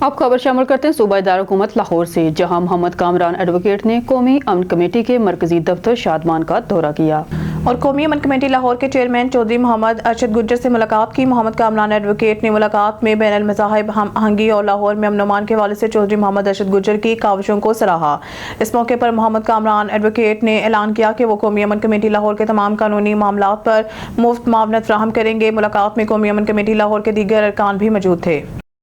अब खबर शामिल करते हैं सूबाई दारुल-हुकूमत लाहौर से, जहां मोहम्मद कामरान एडवोकेट ने कौमी अमन कमेटी के मरकजी दफ्तर शादमान का दौरा किया और कौमी अमन कमेटी लाहौर के चेयरमैन चौधरी मोहम्मद अरशद गुज्जर से मुलाकात की। मोहम्मद कामरान एडवोकेट ने मुलाकात में बैनुल मज़ाहिब हम आहंगी और लाहौर में अमन अमान के हवाले से चौधरी मोहम्मद अरशद गुज्जर की काविशों को सराहा। इस मौके पर मोहम्मद कामरान एडवोकेट ने ऐलान किया कि वो कौमी अमन कमेटी लाहौर के तमाम कानूनी मामलात पर मुफ्त मावनत फराहम करेंगे। मुलाकात में कौमी अमन कमेटी लाहौर के दीगर अरकान भी मौजूद थे।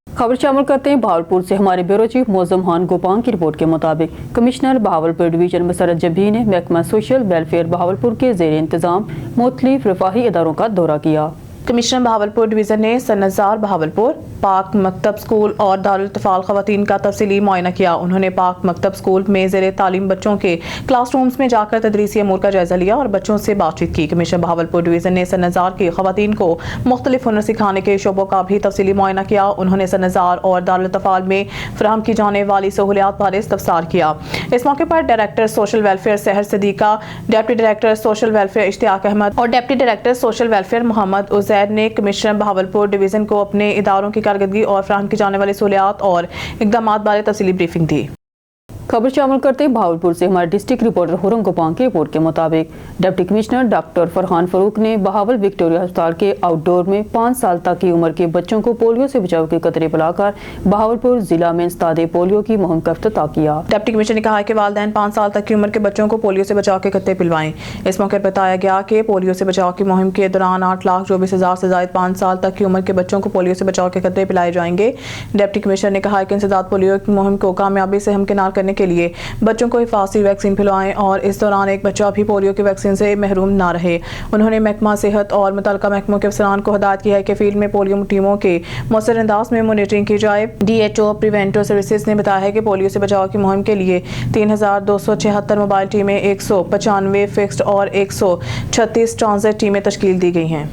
खबर शामिल करते हैं बहावलपुर से। हमारे ब्यूरो चीफ मौज़म खान गोपांग की रिपोर्ट के मुताबिक कमिश्नर बहावलपुर डिवीजन मसरत जबी ने महकमा सोशल वेलफेयर बहावलपुर के ज़ेर इंतज़ाम मुख्तलिफ रफ़ाही इदारों का दौरा किया। कमिश्नर बहावलपुर डिवीज़न ने सन्नज़ार बहावलपुर, पाक मकतब स्कूल और दारुल इत्तिफ़ाल ख़वातीन का तफसीली मुआयना किया। उन्होंने पाक मकतब स्कूल में ज़ेर तालीम बच्चों के क्लास रूम्स में जाकर तदरीसी अमूर का जायज़ा लिया और बच्चों से बातचीत की। कमिश्नर बहावलपुर डिवीज़न ने सन्नज़ार की ख़वातीन को मुख्तलिफ हुनर सिखाने के शोबों का भी तफसीली मुआयना किया। उन्होंने सन्नज़ार और दारुल इत्तिफ़ाल में फराहम की जाने वाली सहूलियात बारे इस्तफसार किया। इस मौके पर director social welfare Sahar Sadiqa, deputy director social welfare Ishtiaq Ahmed और deputy director social welfare Muhammad Uzair ने कमिश्नर बहावलपुर डिवीज़न को अपने इदारों की कारकर्दगी और फराहम की जाने वाली सहूलियात और इक़दामात बारे तफसीली ब्रीफिंग दी। खबर शामिल करते हैं बहावलपुर से। हमारे डिस्ट्रिक्ट रिपोर्टर हुरम गोपांग की रिपोर्ट के मुताबिक deputy commissioner doctor Farhan Farooq ने बहावल विक्टोरिया अस्पताल के आउटडोर में 5 साल तक की उम्र के बच्चों को पोलियो से बचाव के कतरे पिलाकर बहावलपुर जिला में इंसदादे पोलियो की मुहिम का इफ्तिताह किया। डिप्टी कमिश्नर ने कहा कि वालिदैन 5 साल तक की उम्र के बच्चों को पोलियो से बचाव के कतरे पिलवाएं। इस मौके पर बताया गया कि पोलियो से बचाव की मुहिम के दौरान 8,24,000 से ज्यादा 5 साल तक की उम्र के बच्चों को पोलियो से बचाव के कतरे पिलाए जाएंगे। डिप्टी कमिश्नर ने कहा कि इंसदाद पोलियो की मुहिम को कामयाबी से हमकिनार करने के लिए बच्चों को हिफाजती वैक्सीन पिलवाएं और इस दौरान एक बच्चा भी पोलियो की वैक्सीन से महरूम ना रहे। उन्होंने महकमा सेहत और मुतल्लिका महकमों के अफसरान को हिदायत की है कि फील्ड में पोलियो टीमों के मौसर अंदाज में मॉनिटरिंग की जाए। DHO प्रिवेंटिव सर्विसेज ने बताया है कि पोलियो से बचाव की मुहिम के लिए 3,276 मोबाइल टीमें, 195 फिक्स्ड और 136 ट्रांजिट टीमें तश्कील दी गई हैं।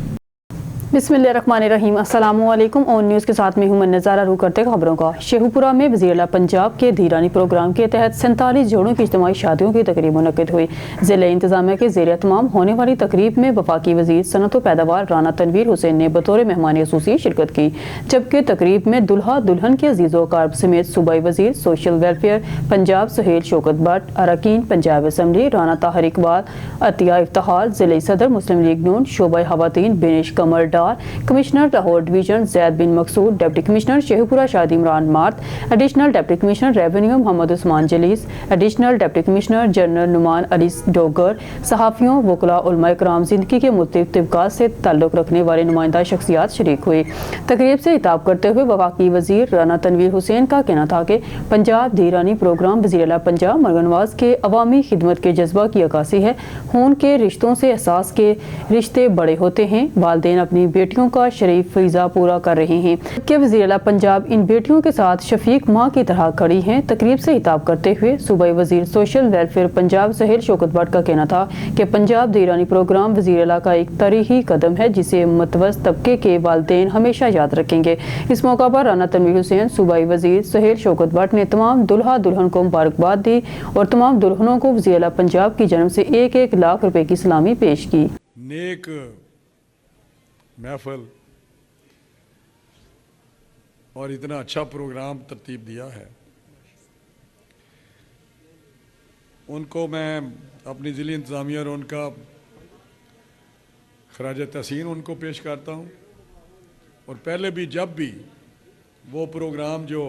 बिस्मिल्लाहिर्रहमानिर्रहीम। अस्सलामुअलैकुम। ऑन न्यूज़ के साथ में हूं नज़ारा रू करते खबरों का। शेखुपुरा में वज़ीर-ए-आला पंजाब के धीरानी प्रोग्राम के तहत 47 जोड़ों की इज्तिमाई शादियों की तकरीब मुनक्किद हुई। ज़िला इंतज़ामिया के ज़ेर एहतमाम होने वाली तकरीब में वफाकी वज़ीर सनअत व पैदावार राना तनवीर हुसैन ने बतौर मेहमान खसूसी शिरकत की, जबकि तकरीब में दुल्हा दुल्हन के अजीज़ व अक़ारब समेत सूबाई वज़ीर सोशल वेलफेयर पंजाब सुहेल शौकत भट्ट, अरकान पंजाब असम्बली राना ताहिर इकबाल, अतिया इफ्तिखार, ज़िले सदर मुस्लिम लीग नून, शोबा खवातीन Binish Qamar Dar, commissioner Lahore division Zaid bin Maqsood, deputy commissioner Sheikhupura Shadi Imran Marth, additional deputy commissioner revenue Muhammad Usman Jalees, additional deputy commissioner general Noman Ali Dogar, सहाफ़ियों, वकला, उलमा इकराम, ज़िंदगी के मुख्तलिफ तबक़ात से ताल्लुक़ रखने वाले नुमाइंदा शख्सियात शरीक हुए। तकरीब से खिताब करते हुए वफाकी वज़ीर राना तनवीर हुसैन का कहना था कि पंजाब धीरानी प्रोग्राम वज़ीर-ए-आला पंजाब मरगन नवाज के अवामी खिदमत के जज्बा की अक्कासी है। खून के रिश्तों से एहसास के रिश्ते बड़े होते हैं। वालिदैन अपनी बेटियों का शरीफ फरीज़ा पूरा कर रहे हैं कि वज़ीर-ए-आला पंजाब इन बेटियों के साथ शफीक माँ की तरह खड़ी हैं। तकरीब से खिताब करते हुए सूबाई वज़ीर सोशल वेलफेयर पंजाब सुहेल शौकत भट्ट का कहना था कि पंजाब धीरानी प्रोग्राम वज़ीर-ए-आला का एक तारीखी कदम है, जिसे मुतवस्सित तबके के वालिदैन हमेशा याद रखेंगे। इस मौका पर राना तनवीर हुसैन, सूबाई वज़ीर सुहेल शौकत भट्ट ने तमाम दुल्हा दुल्हन को मुबारकबाद दी और तमाम दुल्हनों को वज़ीर-ए-आला पंजाब की जन्म से 1-1 लाख रुपए की सलामी पेश की। नेक महफिल और इतना अच्छा प्रोग्राम तरतीब दिया है, उनको मैं अपनी ज़िली इंतज़ामिया और उनका खराज तहसीन उनको पेश करता हूँ। और पहले भी जब भी वो प्रोग्राम जो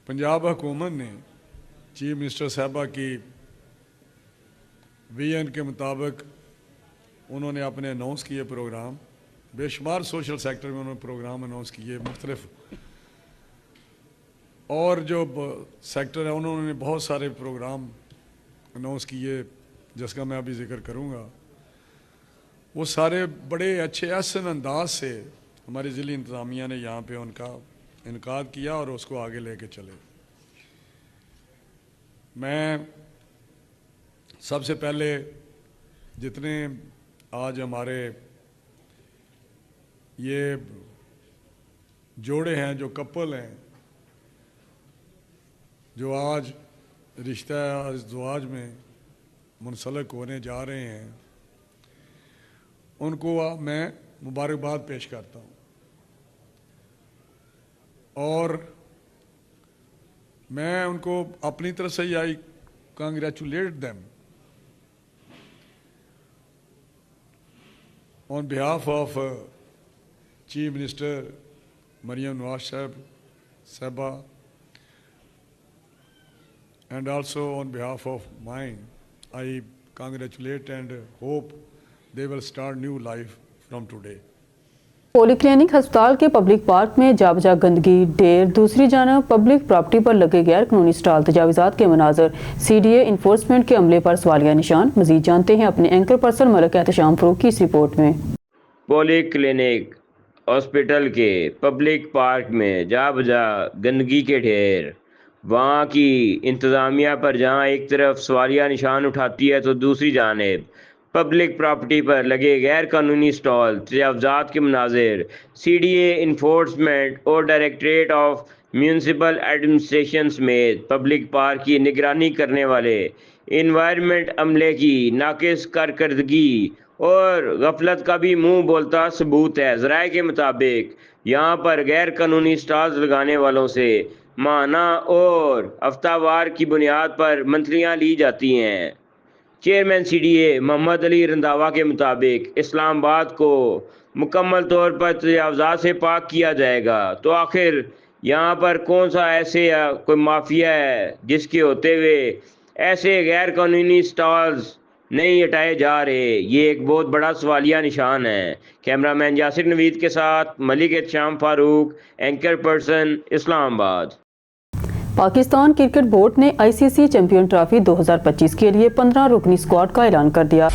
पंजाब हुकूमत ने चीफ मिनिस्टर साहबा की विजन के मुताबिक उन्होंने अपने अनाउंस किए प्रोग्राम, बेशुमार सोशल सेक्टर में उन्होंने प्रोग्राम अनाउंस किए मुख्तलिफ, और जो सेक्टर है उन्होंने बहुत सारे प्रोग्राम अनाउंस किए जिसका मैं अभी जिक्र करूँगा। वो सारे बड़े अच्छे अहसन अंदाज से हमारी ज़िली इंतज़ामिया ने यहाँ पे उनका इनकाद किया और उसको आगे लेके चले। मैं सबसे पहले जितने आज हमारे ये जोड़े हैं, जो कपल हैं, जो आज रिश्ता अज़वाज में मुंसलिक होने जा रहे हैं, उनको मैं मुबारकबाद पेश करता हूँ। और मैं उनको अपनी तरफ से I congratulate them on behalf of chief minister Maryam Nawaz Sahiba and also on behalf of mine, I congratulate and hope they will start new life from today. Polyclinic ہسپتال کے پبلک پارک میں جا بجا گندگی ڈھیر، دوسری جانب پبلک پراپرٹی پر لگے غیر قانونی سٹال، تجاوزات کے مناظر، سی ڈی اے انفورسمنٹ کے عملے پر سوالیہ نشان۔ مزید جانتے ہیں اپنے اینکر پرسن ملک احتشام فروغ کی اس رپورٹ میں۔ پولی کلینک ہاسپٹل کے پبلک پارک میں جا بجا گندگی کے ڈھیر، وہاں کی انتظامیہ پر جہاں ایک طرف سوالیہ نشان اٹھاتی ہے تو دوسری جانب پبلک پراپرٹی پر لگے غیر قانونی سٹال، تجاوزات کے مناظر، سی ڈی اے انفورسمنٹ اور ڈائریکٹریٹ آف میونسپل ایڈمنسٹریشن سمیت پبلک پارک کی نگرانی کرنے والے انوائرمنٹ عملے کی ناقص کارکردگی اور غفلت کا بھی منہ بولتا ثبوت ہے۔ ذرائع کے مطابق یہاں پر غیر قانونی سٹالز لگانے والوں سے ماہانہ اور ہفتہ وار کی بنیاد پر منتھلیاں لی جاتی ہیں۔ چیئرمین سی ڈی اے محمد علی رنداوا کے مطابق اسلام آباد کو مکمل طور پر تجاوزات سے پاک کیا جائے گا تو آخر یہاں پر کون سا ایسے کوئی مافیا ہے جس کے ہوتے ہوئے ایسے غیر قانونی سٹالز نہیں ہٹائے جا رہے؟ یہ ایک بہت بڑا سوالیہ نشان ہے۔ کیمرہ مین یاسر نوید کے ساتھ ملک احتشام فاروق، اینکر پرسن، اسلام آباد۔ پاکستان کرکٹ بورڈ نے آئی سی سی چیمپئن ٹرافی 2025 کے لیے 15 رکنی اسکواڈ کا اعلان کر دیا۔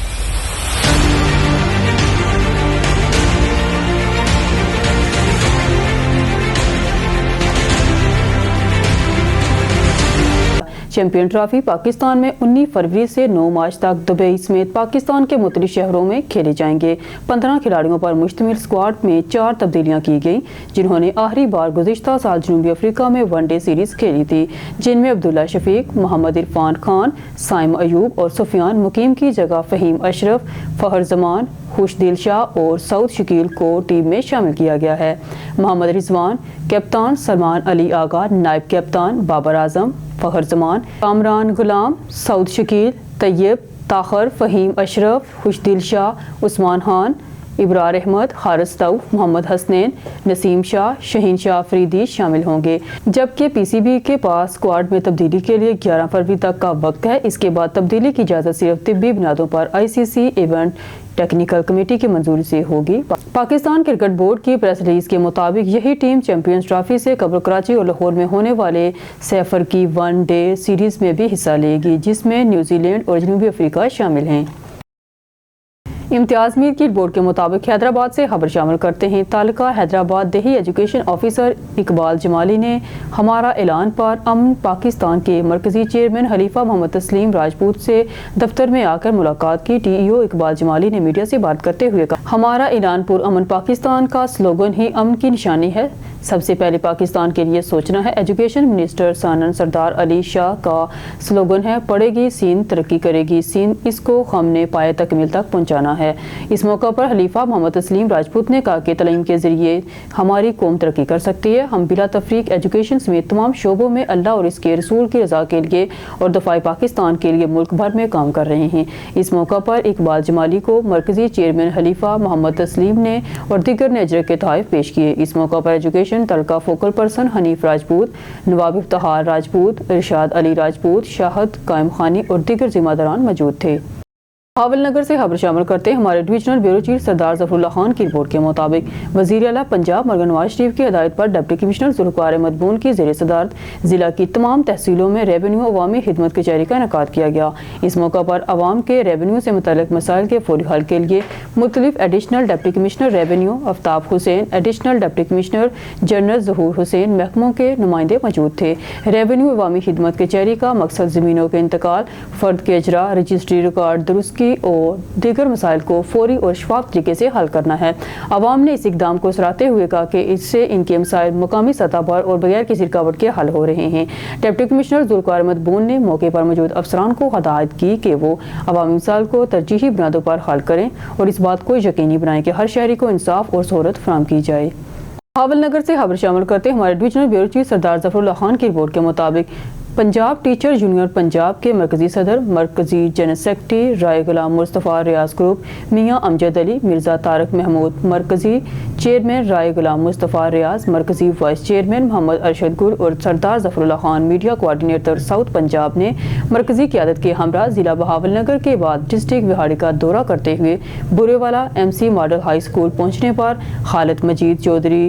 چیمپئن ٹرافی پاکستان میں 19 فروری سے 9 مارچ تک دبئی سمیت پاکستان کے مختلف شہروں میں کھیلے جائیں گے۔ 15 کھلاڑیوں پر مشتمل اسکواڈ میں 4 تبدیلیاں کی گئیں، جنہوں نے آخری بار گزشتہ سال جنوبی افریقہ میں ون ڈے سیریز کھیلی تھی، جن میں عبداللہ شفیق، محمد عرفان خان، سائم ایوب اور سفیان مقیم کی جگہ فہیم اشرف، فخر زمان، خوشدل شاہ اور سعود شکیل کو ٹیم میں شامل کیا گیا ہے۔ محمد رضوان کپتان، سلمان علی آغا نائب کپتان، بابر اعظم، فخر زمان، کامران غلام، سعود شکیل، طیب، طاہر، فہیم اشرف، خوشدل شاہ، عثمان خان، ابرار احمد، حارث طوف، محمد حسنین، نسیم شاہ، شہین شاہ فریدی شامل ہوں گے، جبکہ پی سی بی کے پاس اسکواڈ میں تبدیلی کے لیے 11 فروری تک کا وقت ہے۔ اس کے بعد تبدیلی کی اجازت صرف طبی بنیادوں پر آئی سی سی ایونٹ ٹیکنیکل کمیٹی کی منظوری سے ہوگی۔ پاکستان کرکٹ بورڈ کی پریس ریلیز کے مطابق یہی ٹیم چیمپئنز ٹرافی سے قبل کراچی اور لاہور میں ہونے والے سیفر کی ون ڈے سیریز میں بھی حصہ لے گی، جس میں نیوزی لینڈ اور جنوبی افریقہ شامل ہیں۔ امتیاز میر کرکٹ بورڈ کے مطابق حیدرآباد سے خبر شامل کرتے ہیں۔ تعلقہ حیدرآباد دیہی ایجوکیشن آفیسر اقبال جمالی نے ہمارا اعلان پر امن پاکستان کے مرکزی چیئرمین خلیفہ محمد تسلیم راجپوت سے دفتر میں آ کر ملاقات کی۔ ٹی ای او اقبال جمالی نے میڈیا سے بات کرتے ہوئے کہا، ہمارا اعلان پر امن پاکستان کا سلوگن ہی امن کی نشانی ہے۔ سب سے پہلے پاکستان کے لیے سوچنا ہے۔ ایجوکیشن منسٹر سانن سردار علی شاہ کا سلوگن ہے، پڑھے گی سندھ ترقی کرے گی سندھ، اس کو ہم نے پائے تکمیل تک پہنچانا ہے۔ اس موقع پر خلیفہ محمد تسلیم راجپوت نے کہا کہ تعلیم کے ذریعے ہماری قوم ترقی کر سکتی ہے۔ ہم بلا تفریق ایجوکیشن سمیت تمام شعبوں میں اللہ اور اس کے رسول کی رضا کے لیے اور دفاع پاکستان کے لیے ملک بھر میں کام کر رہے ہیں۔ اس موقع پر اقبال جمالی کو مرکزی چیئرمین خلیفہ محمد تسلیم نے اور دیگر نے اجر کے تحائف پیش کیے۔ اس موقع پر education taluka focal person Hanif Rajput, Nawab Iftikhar Rajput, Irshad Ali Rajput, Shahid Qaim Khani اور دیگر ذمہ داران موجود تھے۔ حاول نگر سے خبر شامل کرتے ہیں ہمارے ڈویژنل بیورو چیف سردار ظفر اللہ خان کی رپورٹ کے مطابق وزیر اعلیٰ پنجاب مرگن نواز شریف کی ہدایت پر ڈپٹی کمشنر ذوالفقار احمد بون کی زیر صدارت ضلع کی تمام تحصیلوں میں ریونیو عوامی خدمت کچہری کا انعقاد کیا گیا۔ اس موقع پر عوام کے ریونیو سے متعلق مسائل کے فوری حل کے لیے مختلف ایڈیشنل ڈپٹی کمشنر ریونیو آفتاب حسین، ایڈیشنل ڈپٹی کمشنر جنرل ظہور حسین، محکموں کے نمائندے موجود تھے۔ ریونیو عوامی خدمت کچہری کا مقصد زمینوں کے انتقال، فرد کے اجرا، رجسٹری ریکارڈ درست اور دیگر مسائل کو فوری اور شفاف طریقے سے حل کرنا ہے۔ عوام نے اس اقدام کو سراہتے ہوئے کہا کہ اس سے ان کے مسائل مقامی سطح پر اور بغیر کسی رکاوٹ کے حل ہو رہے ہیں۔ ڈپٹی کمشنر ذوالفقار احمد بون نے موقع پر موجود افسران کو ہدایت کی کہ وہ عوامی مسائل کو ترجیحی بنیادوں پر حل کریں اور اس بات کو یقینی بنائیں کہ ہر شہری کو انصاف اور سہولت فراہم کی جائے۔ बहावल नगर से खबर शामिल करते हमारे डिविजनल ब्यूरो चीफ सरदार जफरुल्लाह खान की रिपोर्ट के मुताबिक पंजाब टीचर यूनियन पंजाब के मरकजी सदर, मरकजी जनरल सेक्रेटरी राय गुलाम मुस्तफ़ा रियाज ग्रुप, मियाँ अमजद अली, मिर्ज़ा तारक महमूद, मरकजी चेयरमैन राय गुलाम मुस्तफ़ा रियाज, मरकजी वाइस चेयरमैन मोहम्मद अरशद गुल और Sardar Zafarullah Khan media coordinator south Punjab ने मरकजी क़यादत के हमरा ज़िला बहावल नगर के बाद डिस्ट्रिक्ट विहाड़ी का दौरा करते हुए Burewala MC model high school पहुँचने पर Khalid Majeed Chaudhry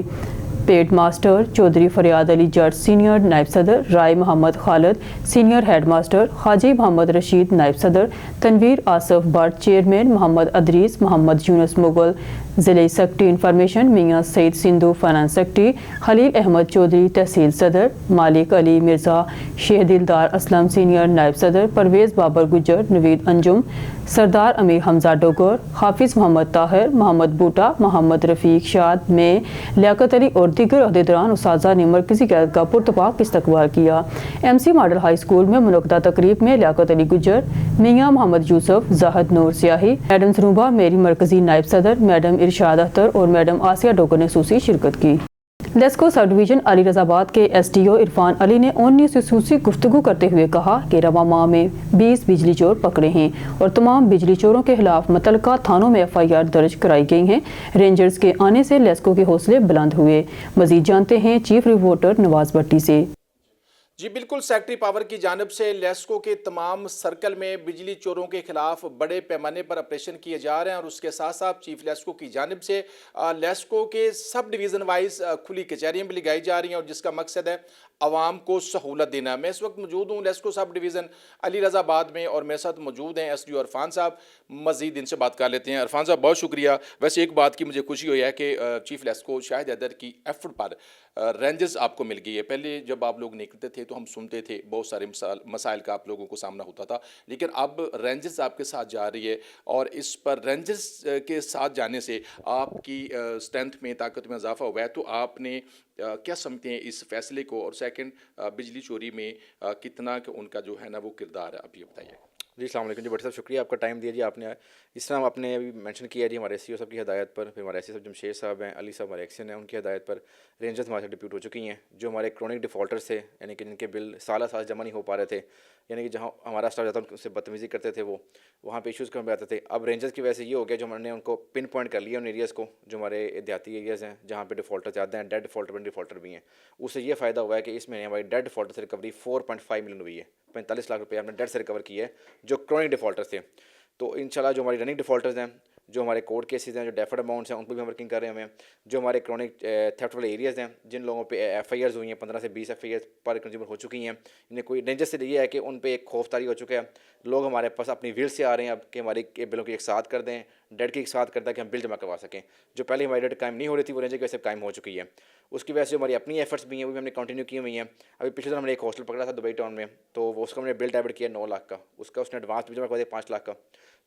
head master, Chaudhry Faryad Ali Jat senior नायब सदर, Rai Muhammad Khalid senior head master, Haji Muhammad Rashid नायब सदर, तनवीर आसफ भट्ट चेयरमैन, मोहम्मद अदरीस, मोहम्मद यूनुस मुगल ज़िले secretary information, Mian Saeed Sindhu finance secretary, Khalil Ahmed Chaudhry tehsil सदर, मालिक अली मिर्ज़ा, शेख दिलदार असलम सीनियर नायब सदर, परवेज़ बाबर गुजर, नवीद अंजुम, सरदार अमीर हमजा डोगर, हाफिज़ मोहम्मद ताहिर, मोहम्मद बूटा, मोहम्मद रफ़ीक शाद में लियाकत अली और दीगर अहदेदारान उस्ताज़ा ने मरकज़ी क़यादत का पुरतपाक इस्तकबाल किया। MC मॉडल हाई स्कूल में मुनक़दा तकरीब में लियाकत अली गुजर, मियाँ मोहम्मद यूसुफ, ज़ाहिद नूर सियाही, मैडम सरूबा मेरी मरकज़ी नायब सदर, मैडम इरशाद अख्तर और मैडम आसिया डोगर ने सूसी शिरकत की। लेस्को सब डिवीजन अली रजाबाद के SDO इरफान अली ने ऑन न्यूज़ से सूसी गुफ्तगू करते हुए कहा कि रवा माह में 20 बिजली चोर पकड़े हैं और तमाम बिजली चोरों के खिलाफ मुतलका थानों में FIR दर्ज कराई गई हैं। रेंजर्स के आने से लेस्को के हौसले बुलंद हुए। मजीद जानते हैं चीफ रिपोर्टर नवाज भट्टी से। जी बिल्कुल, सेक्रेटरी पावर की जानिब से लेस्को के तमाम सर्कल में बिजली चोरों के खिलाफ बड़े पैमाने पर ऑपरेशन किए जा रहे हैं और उसके साथ साथ चीफ लेस्को की जानिब से लेस्को के सब डिवीज़न वाइज खुली कचहरियाँ भी लगाई जा रही हैं और जिसका मकसद है आवाम को सहूलत देना। मैं इस वक्त मौजूद हूँ लेस्को सब डिवीज़न अली रज़ाबाद में और मेरे साथ मौजूद हैं SDO इरफान साहब। मज़ीद इनसे बात कर लेते हैं। इरफान साहब बहुत शुक्रिया। वैसे एक बात की मुझे खुशी हुई है कि चीफ लेस्को शाहिद हैदर की एफर्ट पर रेंजेस आपको मिल गई है। पहले जब आप लोग निकलते थे तो हम सुनते थे बहुत सारे मसाइल का आप लोगों को सामना होता था, लेकिन अब रेंजेस आपके साथ जा रही है और इस पर रेंजेस के साथ जाने से आपकी स्ट्रेंथ में, ताकत में इजाफा हुआ है। तो आपने क्या समझते हैं इस फैसले को, और सेकंड बिजली चोरी में कितना कि उनका जो है ना वो किरदार है, आप ये बताइए। जी अस्सलाम वालेकुम जी, बड़े साहब शुक्रिया आपका टाइम दिया जी आपने। इस तरह आपने अभी मेंशन किया जी हमारे SCO साहब की हदायत पर, फिर हमारे SC साहब जमशेद साहब हैं, अली साहब हमारे एक्शन हैं, उनकी हदायत पर रेंजर्स हमारे डिप्यूट हो चुकी हैं जो हमारे क्रोनिक डिफ़ॉल्टर्स थे, यानी कि जिनके बिल साल जमा नहीं हो पा रहे थे, यानी कि जहाँ हमारा स्टाफ जाता उनसे बदतमीज़ी करते थे, वो वहाँ पे इशूज़ कम आते थे। अब रेंजर्स की वजह से ये हो गया जो हमने उनको पिन पॉइंट कर लिया उन एरियाज़ को जो हमारे देहाती एरियाज़ हैं जहाँ पे डिफ़ॉल्टर ज़्यादा हैं, डेड डिफ़ॉल्टर भी हैं। उससे ये फ़ायदा हुआ है कि इस महीने हमारी डेड डिफ़ॉल्टर से रिकवरी 4.5 मिलियन हुई है। 45 लाख रुपये हमने डेड से रिकवर किया है जो क्रोनिक डिफ़ॉल्टर्स थे। तो इंशाल्लाह जो हमारी रनिंग डिफ़ॉल्टर्स हैं, जो हमारे कोर्ट केसेस हैं, जो डेफर्ड अमाउंट्स हैं, उन पर भी हम वर्किंग कर रहे हैं। जो हमारे क्रोनिक थेफ्ट वाले एरियाज़ हैं, जिन लोगों पे FIRs हुई हैं, 15 से 20 FIRs पर कंज्यूमर हो चुकी हैं, इन्हें कोई डेंजर से ये है कि उन पे एक खौफ तारी हो चुका है। लोग हमारे पास अपनी व्हील से आ रहे हैं अब कि हमारी बिलों की एक साथ कर दें, डेट की एक साथ कर दें कि हम बिल जमा करवा सकें। जो पहले हमारी डेट कायम नहीं हो रही थी वो रेंजर की वजह से कायम हो चुकी है। उसकी वजह से हमारी अपनी एफर्ट्स भी हैं वो भी हमने कंटिन्यू की हुई हैं। अभी पिछले दिन हमने एक हॉस्टल पकड़ा था दुबई टाउन में, तो वो उसका हमने बिल डेबिट किया 9 लाख का, उसका उसने एडवांस भी जमा कर दिया 5 लाख का।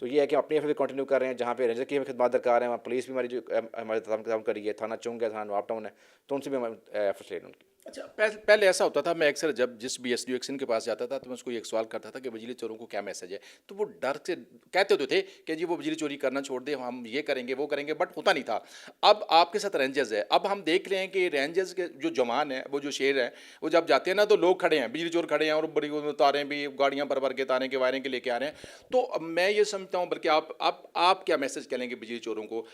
तो ये है कि अपनी एफर्ट कंटिन्यू कर रहे हैं। जहाँ पे रेंजर की खिदमत दरकार है, वहाँ पुलिस भी हमारी जो हमारे काम कर रही है, थाना चौंक है, थाना नवाब टाउन है, तो उनसे भी हम एफर्ट्स ले रहे हैं उनकी। अच्छा, पहले ऐसा होता था, मैं अक्सर जब जिस भी SDO एक्शन के पास जाता था तो मैं उसको एक सवाल करता था कि बिजली चोरों को क्या मैसेज है, तो वो डर से कहते होते थे कि जी वो बिजली चोरी करना छोड़ दे, हम ये करेंगे वो करेंगे, बट होता नहीं था। अब आपके साथ रेंजर्स है, अब हम देख रहे हैं कि रेंजर्स के जो जवान है, वो जो शेर है, वो जब जाते हैं ना तो लोग खड़े हैं, बिजली चोर खड़े हैं और बड़ी तारें भी गाड़ियाँ भर के तारें के वायरें के लेके आ रहे हैं। तो मैं ये समझता हूँ, बल्कि आप क्या मैसेज करेंगे बिजली चोरों को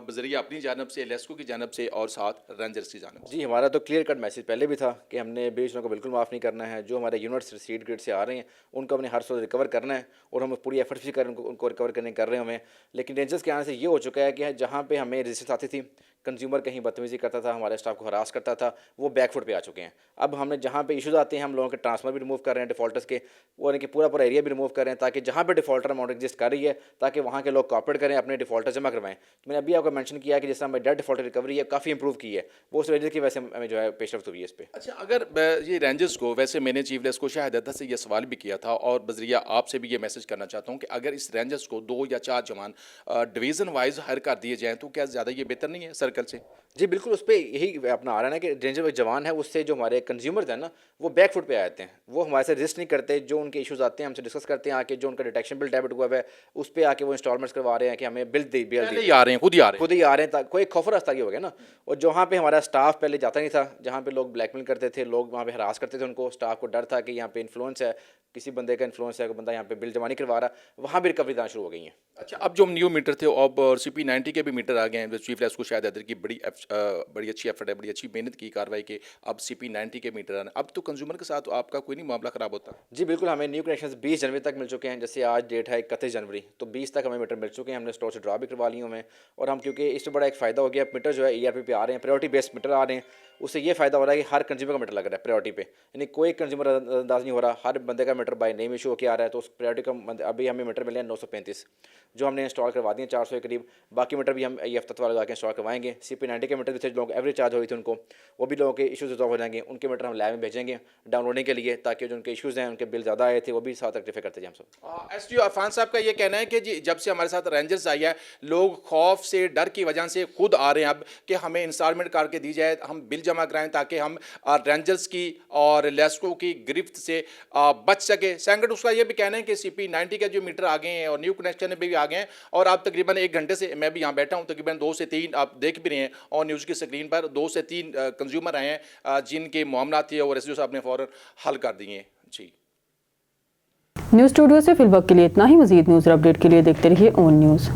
बजरिया अपनी जानब से, लेस्को की जानब से और साथ रेंजर्स की जानब से? जी हमारा तो क्लियर कट मैसेज पहले भी था कि हमने बिजली चोरों को बिल्कुल माफ़ नहीं करना है। जो हमारे यूनिट्स स्ट्रीट ग्रिड से आ रहे हैं उनको हमने हर रोज़ रिकवर करना है और हम पूरी एफर्ट्स भी कर उनको रिकवर करने कर रहे हैं हमें। लेकिन रेंजर्स के आने से ये हो चुका है कि जहाँ पे हमें रजिस्टर्स आती थी, कंज्यूमर कहीं बदतमीज़ी करता था, हमारे स्टाफ को हरास करता था, वो बैकफुट पे आ चुके हैं। अब हमने जहाँ पे इशूज़ आते हैं हम लोगों के ट्रांसफर भी रिमूव कर रहे हैं डिफ़ॉल्टर्स के, वो यानी कि पूरा एरिया भी रिमूव कर रहे हैं ताकि जहाँ पे डिफ़ॉल्टर अमाउंट एग्जिस्ट कर रही है ताकि वहाँ के लोग कॉपरेट करें, अपने डिफ़ॉल्टर जमा करवाएं। तो मैंने अभी आपको मेंशन किया है कि जिस तरह हमारी डेड डिफ़ॉल्टर रिकवरी है काफ़ी इंप्रूव की है, वो उस रेंजर की वजह से हमें जो है पेशरफ्त हुई है इस पर। अच्छा, अगर ये रेंजर्स को, वैसे मैंने चीफ लेस्को शाहिद हैदर से ये सवाल भी किया था और बजरिया आपसे भी ये मैसेज करना चाहता हूँ कि अगर इस रेंजर्स को 2 या 4 जवान डिवीज़न वाइज हायर कर दिए जाएँ तो क्या ज़्यादा ये बेहतर नहीं है? सर्कल सर्कल से? जी बिल्कुल, उस पे यही अपना आ रहा है ना कि रेंजर जवान है, उससे जो हमारे कंज्यूमर्स हैं ना, वो बैक फुट पे आ जाते हैं, वो हमारे से रजिस्ट नहीं करते, जो उनके इश्यूज आते हैं हमसे डिस्कस करते हैं आके, जो उनका डिटेक्शन बिल डेबिट हुआ है उस पे आके वो इंस्टॉलमेंट्स करवा रहे हैं कि हमें बिल पहले ही आ रहे हैं, खुद ही आ रहे हैं। खुद ही आ रहे हैं, कोई खौफ रास्ता की हो गया ना। और जहाँ पे हमारा स्टाफ पहले जाता नहीं था, जहाँ पे लोग ब्लैकमेल करते थे, लोग वहाँ पे हरास करते थे उनको, स्टाफ को डर था कि यहाँ पे इन्फ्लुएंस है, किसी बंदे का इन्फ्लुएंस है, कोई बंदा यहाँ पे बिल जमा नहीं करवा रहा, वहाँ भी रिकवरी आना शुरू हो गई है। अच्छा, अब जो न्यू मीटर थे अब CP90 के भी मीटर आ गए हैं, चीफ लेस्को शायद हैदर की बड़ी अच्छी एफर्ट है, बड़ी अच्छी मेहनत की कार्रवाई के अब CP90 के मीटर आने। अब तो कंज्यूमर के साथ आपका कोई नहीं मामला ख़राब होता? जी बिल्कुल, हमें न्यू कनेक्शंस 20 जनवरी तक मिल चुके हैं। जैसे आज डेट है 31 जनवरी, तो 20 तक हमें मीटर मिल चुके हैं, हमने स्टोर से ड्रा भी करवा ली हमें। और हम क्योंकि इससे बड़ा एक फ़ायदा हो गया, मीटर जो है ERP पे आ रहे हैं, प्रायोरिटी बेस्ड मीटर आ रहे हैं, उससे ये फ़ायदा हो रहा है कि हर कंज्यूमर का मीटर लग रहा है प्रायोरिटी पे, यानी कोई कंज्यूमर अंदाज नहीं हो रहा, हर बंदे का मीटर बाय नेम इशू होकर आ रहा है। तो उस प्रायोरिटी का अभी हमें मीटर मिले हैं 935, जो हमने इंस्टॉल करवा दिए 400 के करीब। बाकी मीटर भी हम ये हफ्ता वाला लगा के इंस्टॉल करवाएंगे। CP90 के मीटर भी थे, लोग एवरेज चार्ज हो रही थी उनको, वो भी लोगों के इशूज़ रिजॉल्व हो जाएंगे। उनके मीटर हम लैब में भेजेंगे डाउनलोडिंग के लिए, ताकि जो उनके इशूज़ हैं, उनके बिल ज़्यादा आए थे, वो भी साथ रेक्टिफाई करते जाए हम सब। SDO अरफान साहब का ये कहना है कि जी जब से हमारे साथ रेंजर्स आई है, लोग खौफ से, डर की वजह से खुद आ रहे हैं अब कि हमें इंस्टॉलमेंट करके दी जाए, हम बिल जमा कराएं, ताकि हम रेंजर्स की और लेस्को की गिरफ्त से बच सके। सेकंड उसका ये भी कहना है कि CP90 के जो मीटर आ गए हैं और न्यू कनेक्शन भी आ गए हैं, और आप तकरीबन 1 घंटे से, मैं भी यहाँ बैठा हूँ, तकरीबन 2 से 3 आप देख भी रहे हैं और न्यूज़ की स्क्रीन पर 2 से 3 कंज्यूमर आए हैं जिनके मामला थे और SDO साहब ने फ़ौरन हल कर दिए हैं। जी, न्यूज़ स्टूडियो से फिलहाल के लिए इतना ही। मज़ीद न्यूज़ और अपडेट के लिए देखते रहिए ON न्यूज़।